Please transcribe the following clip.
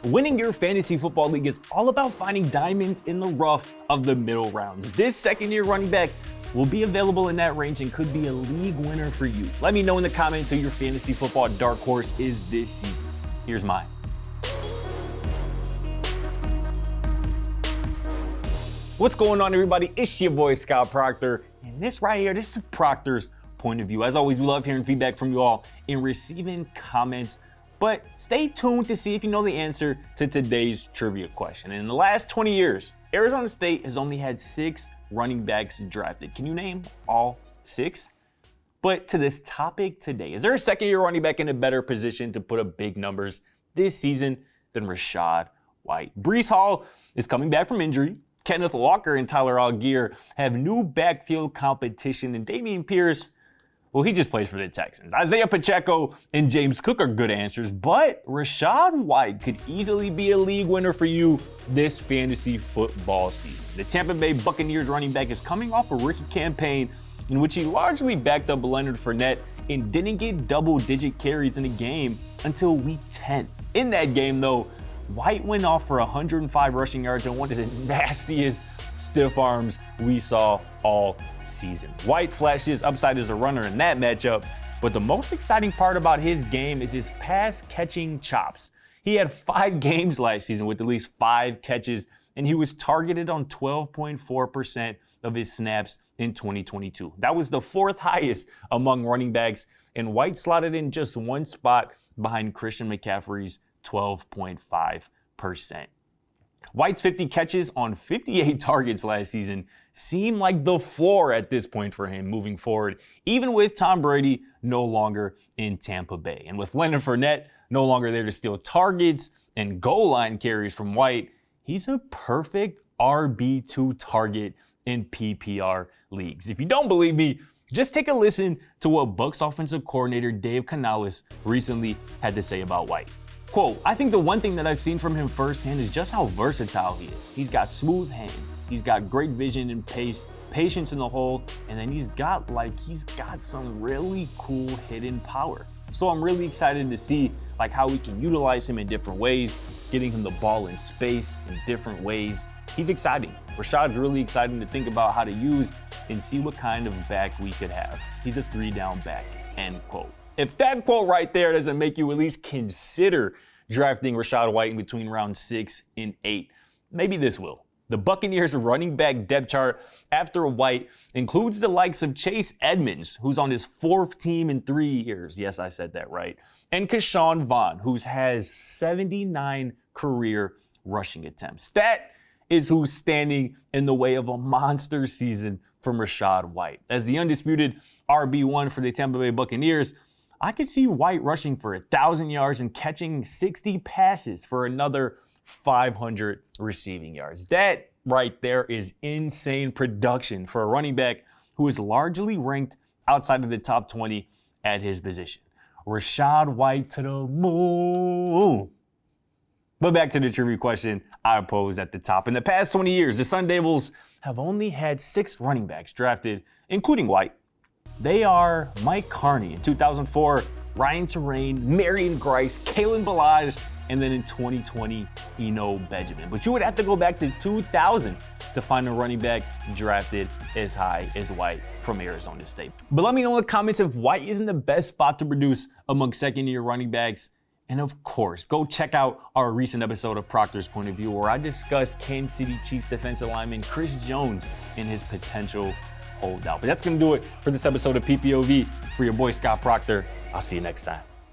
Winning your fantasy football league is all about finding diamonds in the rough of the middle rounds. This second-year running back will be available in that range and could be a league winner for you. Let me know in the comments who your fantasy football dark horse is this season. Here's mine. What's going on, everybody? It's your boy, Scott Procter, and this right here, this is Procter's point of view. As always, we love hearing feedback from you all and receiving comments. But stay tuned to see if you know the answer to today's trivia question. In the last 20 years, Arizona State has only had 6 running backs drafted. Can you name all 6? But to this topic today, is there a second-year running back in a better position to put up big numbers this season than Rachaad White? Breece Hall is coming back from injury. Kenneth Walker and Tyler Allgeier have new backfield competition, and Dameon Pierce, well, he just plays for the Texans. Isaiah Pacheco and James Cook are good answers, but Rachaad White could easily be a league winner for you this fantasy football season. The Tampa Bay Buccaneers running back is coming off a rookie campaign in which he largely backed up Leonard Fournette and didn't get double-digit carries in a game until week 10. In that game, though, White went off for 105 rushing yards and one of the nastiest stiff arms we saw all season. White flashed his upside as a runner in that matchup, but the most exciting part about his game is his pass-catching chops. He had 5 games last season with at least 5 catches, and he was targeted on 12.4% of his snaps in 2022. That was the 4th highest among running backs, and White slotted in just one spot behind Christian McCaffrey's 12.5%. White's 50 catches on 58 targets last season seem like the floor at this point for him moving forward, even with Tom Brady no longer in Tampa Bay. And with Leonard Fournette no longer there to steal targets and goal line carries from White, he's a perfect RB2 target in PPR leagues. If you don't believe me, just take a listen to what Bucs offensive coordinator Dave Canales recently had to say about White. Quote, "I think the one thing that I've seen from him firsthand is just how versatile he is. He's got smooth hands, he's got great vision and pace, patience in the hole, and then he's got some really cool hidden power. So I'm really excited to see how we can utilize him in different ways, getting him the ball in space in different ways. He's exciting. Rachaad's really exciting to think about how to use and see what kind of back we could have. He's a 3-down back," end quote. If that quote right there doesn't make you at least consider drafting Rachaad White in between round 6 and 8, maybe this will. The Buccaneers running back depth chart after White includes the likes of Chase Edmonds, who's on his 4th team in 3 years. Yes, I said that right. And Ke'Shawn Vaughn, who has 79 career rushing attempts. That is who's standing in the way of a monster season from Rachaad White. As the undisputed RB1 for the Tampa Bay Buccaneers, I could see White rushing for 1,000 yards and catching 60 passes for another 500 receiving yards. That right there is insane production for a running back who is largely ranked outside of the top 20 at his position. Rachaad White to the moon. But back to the trivia question I posed at the top. In the past 20 years, the Sun Devils have only had 6 running backs drafted, including White. They are Mike Carney in 2004, Ryan Terrain, Marion Grice, Kalen Ballage, and then in 2020, Eno Benjamin. But you would have to go back to 2000 to find a running back drafted as high as White from Arizona State. But let me know in the comments if White isn't the best spot to produce among second-year running backs. And of course, go check out our recent episode of Procter's Point of View, where I discuss Kansas City Chiefs defensive lineman Chris Jones and his potential holdout. But that's going to do it for this episode of PPOV. For your boy, Scott Procter, I'll see you next time.